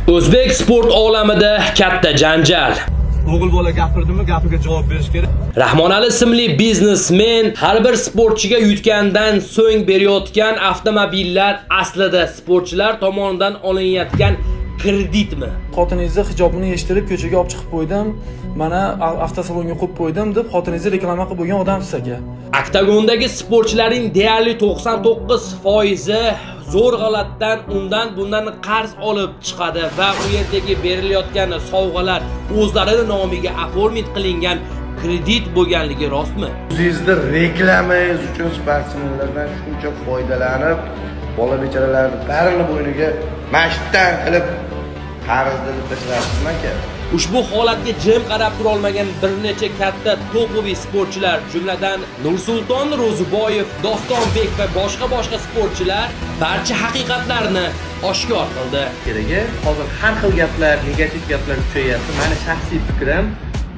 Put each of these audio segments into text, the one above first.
O'zbek sport olamida katta janjal. O'g'il bola gapirdimi, gapiga javob berish kerak. Rahmonali ismli biznesmen har bir sportchiga yutgandan so'ng berayotgan avtomobillar aslida sportchilar tomonidan olinayotgan kreditmi? Xotiningizni hijobini yechtirib ko'chaga olib chiqib qo'ydim. Mana avtosalonga qo'yib qo'ydim deb xotiningizni reklama qilib bo'lgan odamsiz aka. Oktagondagi sportchilarning deyarli 99% zo'r g'alatdan bundan qarz olib chiqadi va u yerdagi berilayotgan sovg'alar o'zlarining nomiga aformit qilingan kredit bo'lganligi rostmi? O'zingizda reklamangiz uchun sportsmenlardan shuncha foydalanib, bola bechoralarni barini bo'yniga mashtan qilib qarzdilib tashlasizmi aka? Ushbu holatga jim qarab tura olmagan bir necha katta topoviy sportchilar, jumladan Nursulton Ro'ziboyev, Dostonbek va boshqa sportchilar barcha haqiqatlarni oshkor qildi. Keragi, hozir har xil gaplar, negativ gaplar kuchayapti. Meni shaxsiy fikrim,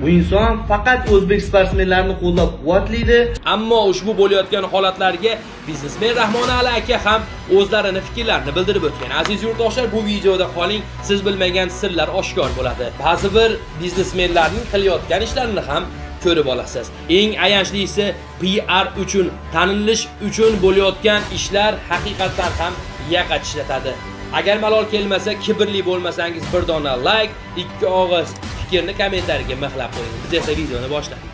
bu inson faqat o'zbek sportsmenlarini qo'llab-quvvatlaydi. Ammo ushbu bo'layotgan holatlarga biznesmen Rahmonali aka ham o'zlarini fikrlarini bildirib o'tgan. Aziz yurtdoshlar, bu videoda qoling, siz bilmagan sirlar oshkor bo'ladi. Ba'zi bir biznesmenlarning qilayotgan ishlarini ham ko'rib olasiz. Eng ayanchlisi PR uchun, tanilish uchun bo'layotgan ishlar haqiqatan ham yaqa tishlatadi. Agar malol kelmasa, kibrli bo'lmasangiz bir dona like, ikki og'iz fikrni kommentariyaga mixlab qo'ying. Biz esa videoni boshladik.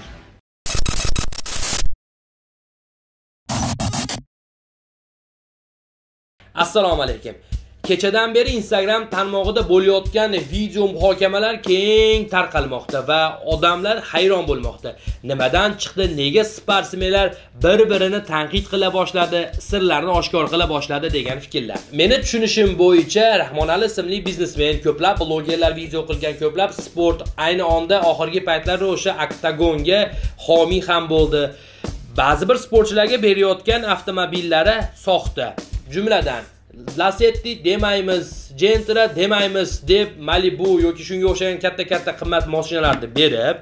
Assalomu alaykum. Kechadan beri Instagram tarmog'ida bo'layotgan video muhokamalar keng tarqalmoqda va odamlar hayron bo'lmoqda. Nimadan chiqdi? Nega sportsmenlar bir-birini tanqid qila boshladi, sirlarni oshkor qila boshladi degan fikrlar. Meni tushunishim bo'yicha Rahmonali ismli biznesmen, ko'plab blogerlar video qilgan, ko'plab sport ayni onda oxirgi paytlarda o'sha oktagonga homiy ham bo'ldi. Ba'zi bir sportchilarga berayotgan avtomobillari soxta. Jumladan Lacetti demaymiz, Gentra demaymiz deb Malibu yoki shunga o'xshagan katta qimmat mashinalarni berib,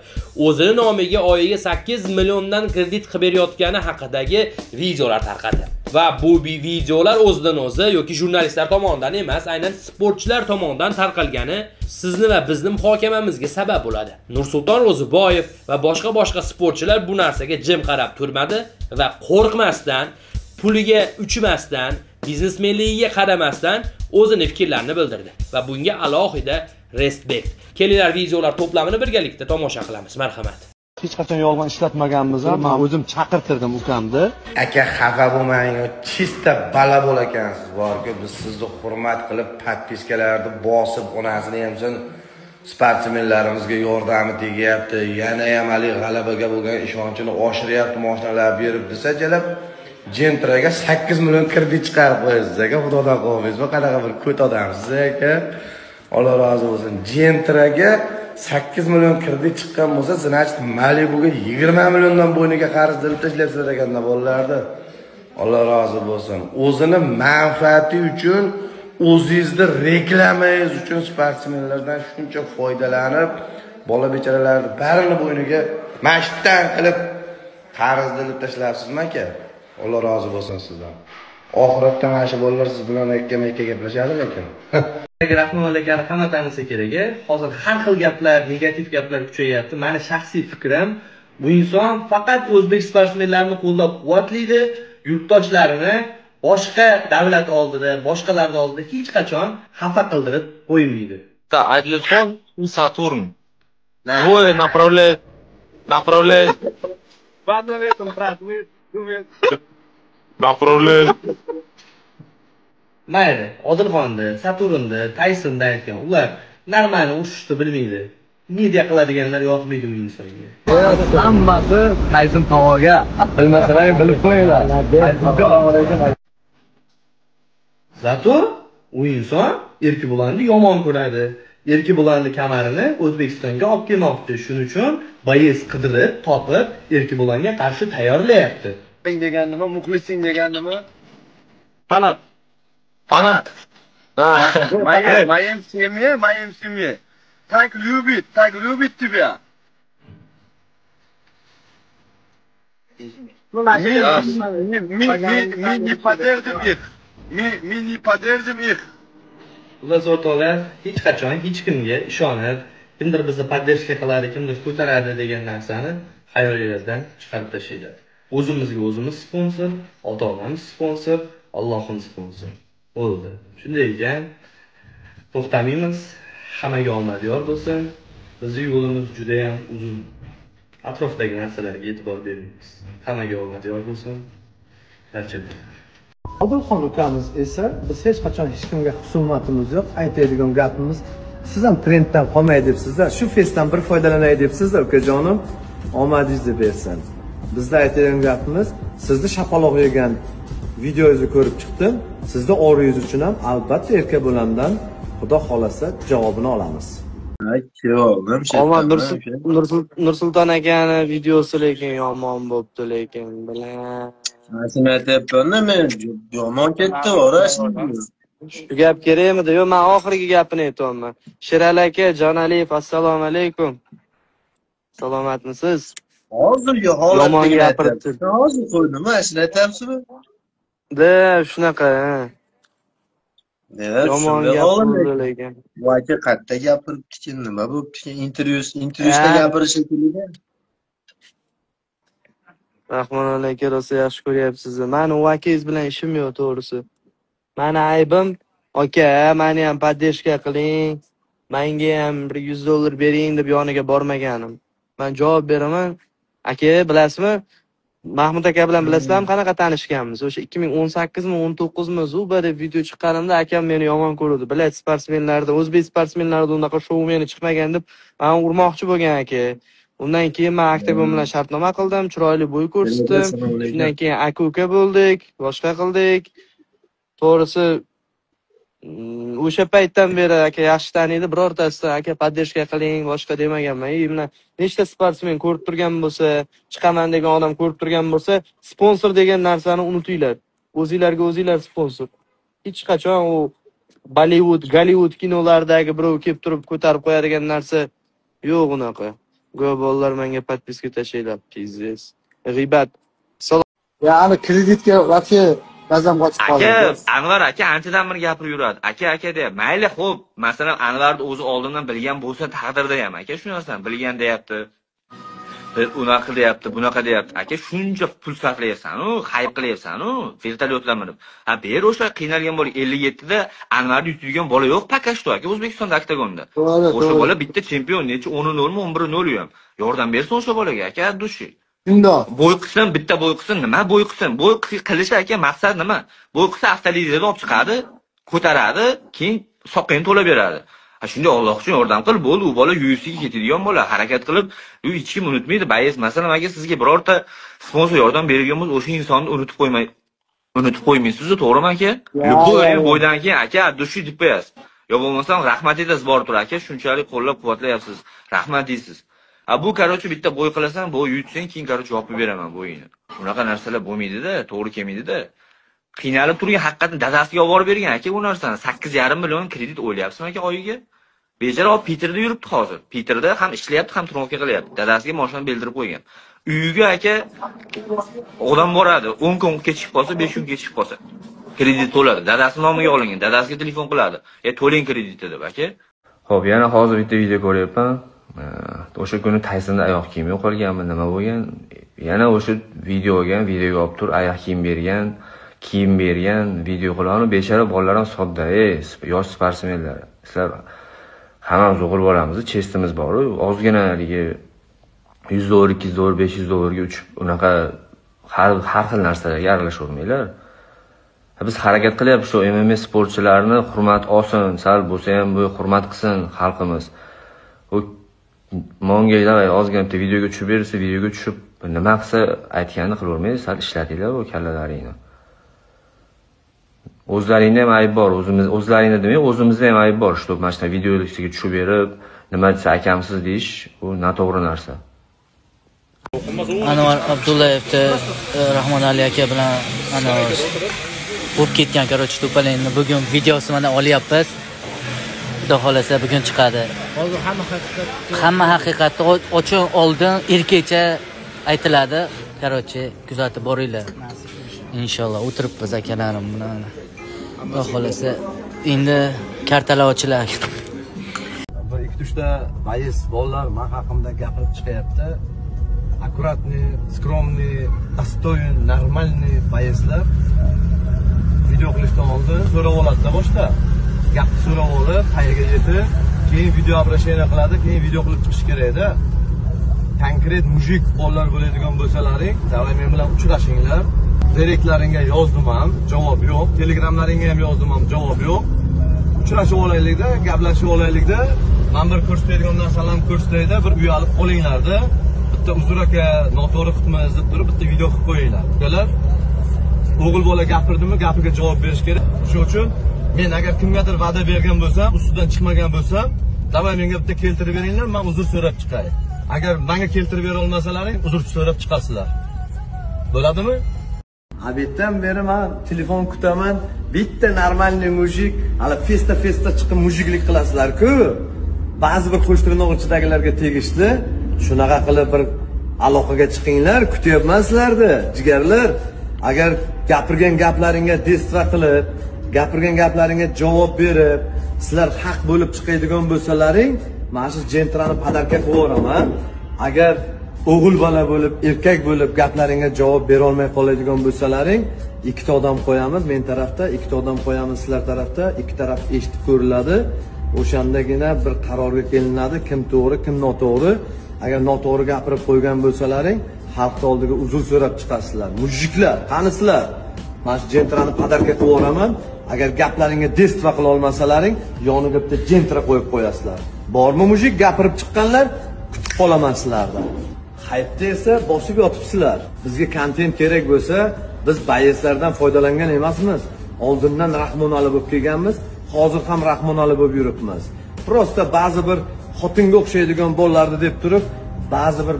o'zini nomiga oyiga 8 milliondan kredit qilib berayotgani haqidagi videolar tarqadi. Va bu videolar o'zidan o'zi yoki jurnalistlar tomonidan emas, aynan sportchilar tomonidan tarqalgani sizni va bizni muhokamamizga sabab bo'ladi. Nursulton Ro'ziboyev va boshqa sportchilar bu narsaga jim qarab turmadi va qo'rqmasdan, puliga uchmasdan, biznesmenligiga qaramasdan o'zini fikrlarini bildirdi va bunga alohida respekt. Kelinglar videolar to'plamini birgalikda tomosha qilamiz. Marhamat. Hech qachon yolg'on ishlatmaganmiz, men o'zim chaqirtirdim ukamni. Aka xafa bo'lmang, chista bala bo'lakansiz, borku biz sizni hurmat qilib podpiskalarni bosib, onasini ham sen sportsmenlarimizga yordami tegyapti, yana ham ali g'alabaga bo'lgan ishonchini oshiryapti, mashinalar berib desa jalab Gentraga 8 million kredit chiqarib qo'yasiz aka, xudodan qo'rqmaysiz. Qanaqa bir ko't odamsiz aka. Alloh rozi bo'lsin. Gentraga 8 million kredit chiqqan bo'lsa, значит Malibuga 20 milliondan bo'yniga qarz dilib tashlayapsizlar ekanda bolalarni. Alloh rozi bo'lsin. O'zini manfaati uchun, o'zingizni reklamangiz uchun sportsmenlardan shuncha foydalanib, bola bechoralarni barini bo'yniga mashtan qilib qarz dilib tashlayapsizmi aka? Alloh rozi bo'lsin sizdan. Oxiratda mana shu bolalar siz bilan yakka-makka gaplashadi lekin. Rahmonali akani hamma tanisa kerak. Hozir har xil gaplar, negativ gaplar kuchayapti. Meni shaxsiy fikrim, bu inson faqat o'zbek sportsmenlarini qo'llab-quvvatlaydi, yurtdoshlarini boshqa davlat oldida, boshqalarning oldida hech qachon xafa qildirib qo'ymaydi. Adilxon u Saturn. Voy, направляет. Направляет. Mayli, Odilxonni, Saturnni, Taysonni aytgan. Ular normalni urushni bilmaydi. Media qiladiganlar yoqmaydi u insonga. Hammasi Tayson tovoga. Bilmasalar bilib qo'yinglar. Zato u inson Erkibo'lonni yomon ko'radi. Erkibo'lonni kamarini O'zbekistonga olib kelmoqchi. Shuning uchun bayez qidirib, topib, Erkibo'longa qarshi tayyorlayapti. Degan nima, muxlising degan nima? Fanat. Моим семье. Так любит тебя. Мы не поддержим их. Xullas o'rtoqlar, hech qachon hech kimga ishonib, kimdir bizni podдержка qiladi, kimdir ko'taradi degan narsani xayolingizdan chiqarib tashlanglar. O'zimizga o'zimiz sponsor, ota-onamiz sponsor, Allohim sponsor. Bo'ldi. Shunday ekan, to'xtamaymiz. Hammaga omad yor bo'lsin. Bizning yo'limiz juda ham uzun. Atrofdagi narsalarga e'tibor bermaymiz. Hammaga omad yor bo'lsin. Barchaga. Odilxon ukamiz esa biz hech qachon hech kimga husumatimiz yo'q. Aytadigan gapimiz, siz ham trenddan qolmay debsizlar. Shu festdan bir foydalanay debsizlar, ukajonim. Omadingizni bersin. Bizda aytadigan gapimiz, sizni shapaloq yegan videoyingizni ko'rib chiqdim. Sizda oringiz uchun ham albatta erka bo'lamdan Xudo xolasa javobini olamiz. Nursulton akani videosi lekin yomon bo'pti lekin bilan. Nasib aytyapman, men yomon ketdi, orashni. Shu gap kerakmidi? Yo'q, men oxirgi gapini aytayapman. Sherali aka, Jonaliyev, assalomu alaykum. Salomatmisiz? Hozirgi holatni yomon gapiribdi. Hozir qo'ydim, mana shuni aytyapsizmi? De, shunaqa. Yomon gapirdi lekin. Bu aka qayerda gapiribdi, nima bo'pti? Intervyuda gapirish kerakda. Rahmonali aka, rosa yaxshi ko'ryapsiz. Meni u akangiz bilan ishim yo'q, to'g'risi. Meni aybim, aka, meni ham podдержка qiling. Menga ham $100 bering deb yoniga bormaganim. Men javob beraman. Aka, bilasizmi? Mahmud aka bilan bilasizlarmi qanaqa tanishganmiz? O'sha 2018mi, 19mi Zuba deb video chiqqanimda akam meni yomon ko'rdi. Bilet sportsmenlarda, o'zbek sportsmenlarida unaqa shou meni chiqmagan deb men urmoqchi bo'lgan aka. Undan keyin men Aktobon bilan shartnoma qildim, chiroyli bo'y ko'rsatdim. Shundan keyin aka-uka bo'ldik, boshqa qildik. To'g'risi o'sha paytdan beri aka yaxshi taniydi, birortasi aka podдержка qiling, boshqa demaganman. Mana nechta sportsmen ko'rib turgan bo'lsa, chiqaman degan odam ko'rib turgan bo'lsa, sponsor degan narsani unutinglar. O'zingizlarga o'zingizlar sponsor. Hech qachon u Bollywood, Gollywood kinolardagi birov kelib turib ko'tarib qo'yadigan narsa yo'q unaqa. Bolalar menga podpiska tashlaylar, pizdes. G'ibat. Ya'ni kreditga вообще ba'zan qochib qoladi. Aka, Anvar aka anchadan bir gapirib yuradi. Aka deb. Mayli, xo'p, masalan, Anvarni o'zi oldindan bilgan bo'lsa, taqdirda ham aka shu narsani bilgan deyapti. Unaqa qilyapti, bunaqa deyapti. Aka, shuncha pul sarflayapsan-u, hayb qilyapsan-u, vertolyotlar minib. Ber o'sha qiynalgan bola 57 da Anvarni yutadigan bola yo'q, pakashto aka O'zbekistonda oktagonda. O'sha bola bitta chempion, necha 10-0mi, 11-0 ham. Yordam bersin o'sha bolaga aka, dushi. Shundoq. Bo'y qilsin, bitta bo'y qilsin, nima bo'y qilsin? Bo'y qilish aka maqsad nima? Bo'y qilsa avtolizada olib chiqadi, ko'taradi, keyin soqqani to'la beradi. Shunday Alloh uchun yordam qil, bo'ldi, u bola UFC'ga ketadigan bola, harakat qilib, hech kim unutmaydi. Bayez, masalan, agar sizga birorta sponsor yordam bergan bo'lsa, o'sha insonni unutib qo'ymaysiz, to'g'rimi aka? Bo'ydan keyin aka, dushi deb qo'yasiz. Yo bo'lmasam rahmat aytasiz, borib tur aka, shunchalik qo'llab-quvvatlayapsiz. Rahmat deysiz. Bu qarochi bitta bo'y qilasan, bo'y yutsang, keyin qarochi yopib beraman bo'yini. Unaqa narsalar bo'lmaydi-da, to'g'ri kelmaydi-da. Qiynalib turgan haqiqatan dadasiga olib borib bergan aka bu narsani. 8,5 million kredit o'ylayapsizmi aka oyiga? Bejara olib Peterda yuribdi hozir. Peterda ham ishlayapti, ham turmoqqa qilyapti. Dadasiga mashina bildirib qo'ygan. Uyiga aka odam boradi, 10 kun kechikib qolsa, 5 kun kechikib qolsa, kredit to'ladi. Dadasi nomiga olingan, dadasiga telefon qiladi. To'ling kreditni deb aka. Xo'p, yana hozir bitta video ko'ryapman. O'sha kuni Taysonda oyoq kiyim yo'q qolganmi, nima bo'lgan? Yana o'sha videoga olib tur, oyoq kiyim bergan video qilani bechara bolalar ham sodda, yosh sportsmenlar. Sizlar hammamiz o'g'il bolamiz, chestimiz bor-ku, ozgina haligi $100, $200, $500 ga uchib, unaqa har xil narsalarga aralashavermanglar. Biz harakat qilyapmiz shu MMA sportchilarini hurmat olsin, sal bo'lsa ham bu hurmat qilsin xalqimiz. U mongaylar ozgina bitta videoga tushib bersa, videoga tushib nima qilsa aytganini qilavermaysiz, sal ishlatinglar bu kallalaringni. O'zlaringda ham ayb bor, o'zlaringda demay, o'zimizda ham ayb bor. Shu mana shunday videolarga tushib berib, nima desa akamsiz deyish, bu noto'g'ri narsa. Anvar Abdullayevni Rahmonali aka bilan ana bo'lib ketgan qarochi to'palayni bugun videosi mana olyapmiz. Xudo xolasa bugun chiqadi. Hozir hamma haqiqatni ochiq oldin erkakcha aytiladi. Qarochi kuzatib boringlar. Inshaalloh o'tiribmiz akalarim bilan. Xudo xolasa endi kartalovchilar. Bir ikki uchta bayis bolalar men haqimda gapirib chiqyapti. Аккуратный, скромный, dostoyn, normalniy bayislar video qilishdan oldin so'rab oladi boshda. Gapni so'rab olib, qayerga yetib, keyin video обращение qiladi, keyin video qilib chiqish kerak-da. Konkret mujik bolalar bo'ladigan bo'lsalaring, davay men bilan uchrashinglar. Direktlaringga yozdim ham, javob yo'q. Telegramlaringga ham yozdim ham, javob yo'q. Uchrashib olaylikda, gaplashib olaylikda. Men bir ko'rsatadigan narsalarni ko'rsatayda, bir uyalib qolinglarda. Bitta uzr aka, noto'g'ri qilmaymiz deb turib, bitta video qilib qo'yinglar. Ukalar, o'g'il bola gapirdimi, gapiga javob berish kerak. Shuning uchun men agar kimgadir va'da bergan bo'lsam, ustidan chiqmagan bo'lsam, davay menga bitta keltirib beringlar, men uzr so'rab chiqay. Agar menga keltirib bera olmasalaring, uzr so'rab chiqasizlar. Bo'ladimi? Abetdan beri men telefon kutaman, bitta normalniy mujik, hali festa chiqib mujiklik qilasizlar-ku. Ba'zi bir qo'shtirnoq ichidagilarga tegishli, shunaqa qilib bir aloqaga chiqinglar, kutyapman-sizlarni, jigarlar. Agar gapirgan gaplaringga destra qilib, gapirgan gaplaringga javob berib, sizlar haq bo'lib chiqadigan bo'lsalaring, mana shu jentrani padarka qilib yuboraman. Agar o'g'il bola bo'lib, erkak bo'lib gaplaringga javob bera olmay qoladigan bo'lsalaring, ikkita odam qo'yamiz, men tarafda, ikkita odam qo'yamiz sizlar tarafda, ikki taraf eshitib ko'riladi. O'shandagina bir qarorga kelinadi, kim to'g'ri, kim noto'g'ri. Agar noto'g'ri gapirib qo'ygan bo'lsalaring, xalq oldiga uzr so'rab chiqasizlar. Mujiklar, qanisizlar? Mana shu jentrani padarka qilib yuboraman. Agar gaplaringga destra qila olmasalaring, yoniga bitta jentra qo'yib qo'yasizlar. Bormi mujik gapirib chiqqanlar, kutib qolaman sizlardan. Haytda esa bosib yotibsizlar. Bizga kontent kerak bo'lsa, biz bayeslardan foydalangan emasmiz. Oldindan rahmonali bo'lib kelganmiz, hozir ham rahmonali bo'lib yuribmiz. Prosta ba'zi bir xotinga o'xshaydigan bolalarni deb turib, ba'zi bir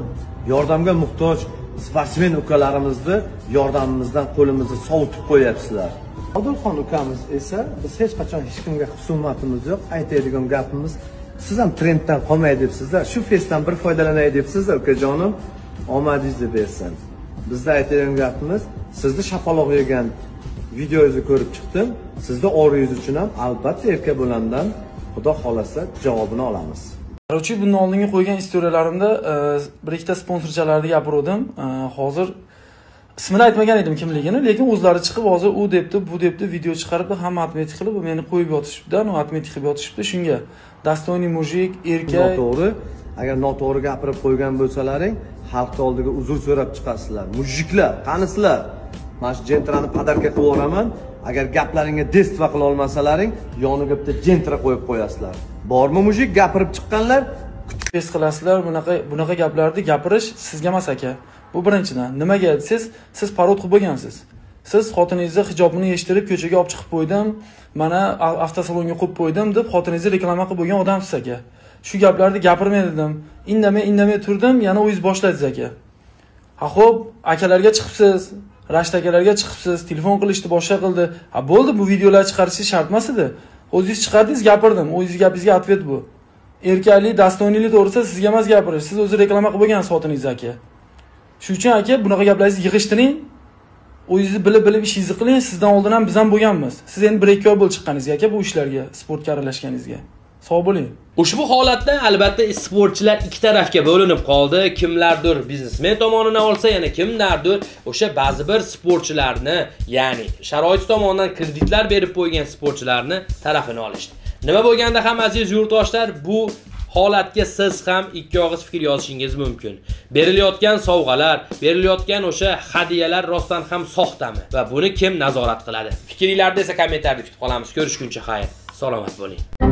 yordamga muhtoj sportsmen ukalarimizni yordamimizdan qo'limizni sovutib qo'yapsizlar. Odilxon ukamiz esa biz hech qachon hech kimga husumatimiz yo'q. Aytadigan gapimiz, siz ham trenddan qolmay debsizlar. Shu fesdan bir foydalanay debsizlar, ukajonim. Omadingizni bersin. Bizda aytadigan gapimiz, sizni shapaloq yegan videoyingizni ko'rib chiqdim. Sizni oringiz uchun ham albatta erka bo'landan Xudo xolasa javobini olamiz. Qarorchi, bundan oldingi qo'ygan istoriyalarimda bir ikkita sponsorchalarni gapirdim. Hozir ismini aytmagan edim kimligini, lekin o'zlari chiqib hozir u debdi, bu debdi, video chiqarib hamma atmetik qilib meni qo'yib yotishibdi, atmetik qilib yotishibdi. Shunga dostoyniy mujik, erkak, noto'g'ri. Agar noto'g'ri gapirib qo'ygan bo'lsalaring, xalq oldiga uzr so'rab chiqasizlar. Mujiklar, qanisizlar? Mana shu jentrani padarka qilib yuboraman. Agar gaplaringga destra qila olmasalaring, yoniga bitta jentra qo'yib qo'yasizlar. Bormi mujik gapirib chiqqanlar, kutib pes qilasizlar. Bunaqa gaplarni gapirish sizga emas aka. Bu birinchidan. Nimaga siz parod qilib bo'lgansiz. Siz xotiningizni hijobini yechtirib ko'chaga olib chiqib qo'ydim, mana avtosalonga qo'yib qo'ydim deb xotiningizni reklama qilib bo'lgan odamsiz aka. Shu gaplarni gapirmay dedim. Indamay turdim, yana o'zingiz boshladingiz aka. Ha xo'p, akalarga chiqibsiz. Rashid akalarga chiqibsiz, telefon qilishni boshqa qildi. Ha bo'ldi, bu videolarni chiqarishingiz shart emas edi. O'zingiz chiqardingiz, gapirdim. O'zingiz gapingizga atvet bu. Erkaklik, dostoyniylik to'g'risida sizga emas gapirish. Siz o'zi reklama qilib bo'lgansiz xotiningiz aka. Shuning uchun aka, bunaqa gaplaringizni yig'ishtiring. O'zingizni bilib ishingizni qiling. Sizdan oldin ham biz ham bo'lganmiz. Siz endi 1-2 oy bo'lib chiqqaningizga aka bu ishlarga, sportga aralashganingizga. Sog' bo'ling. Ushbu holatda albatta sportchilar ikki tarafga bo'linib qoldi. Kimlardir biznesmen tomonidan olsa, yana kimlardir o'sha ba'zi bir sportchilarni, ya'ni sharoit tomonidan kreditlar berib qo'ygan sportchilarni tarafini olishdi. Nima bo'lganda ham aziz yurtdoshlar, bu holatga siz ham ikki og'iz fikr yozishingiz mumkin. Berilayotgan sovg'alar, berilayotgan o'sha hadiyalar rostdan ham soxtami va buni kim nazorat qiladi? Fikringizni esa kommentariyada kutib qolamiz. Ko'rishguncha xayr. Salomat bo'ling.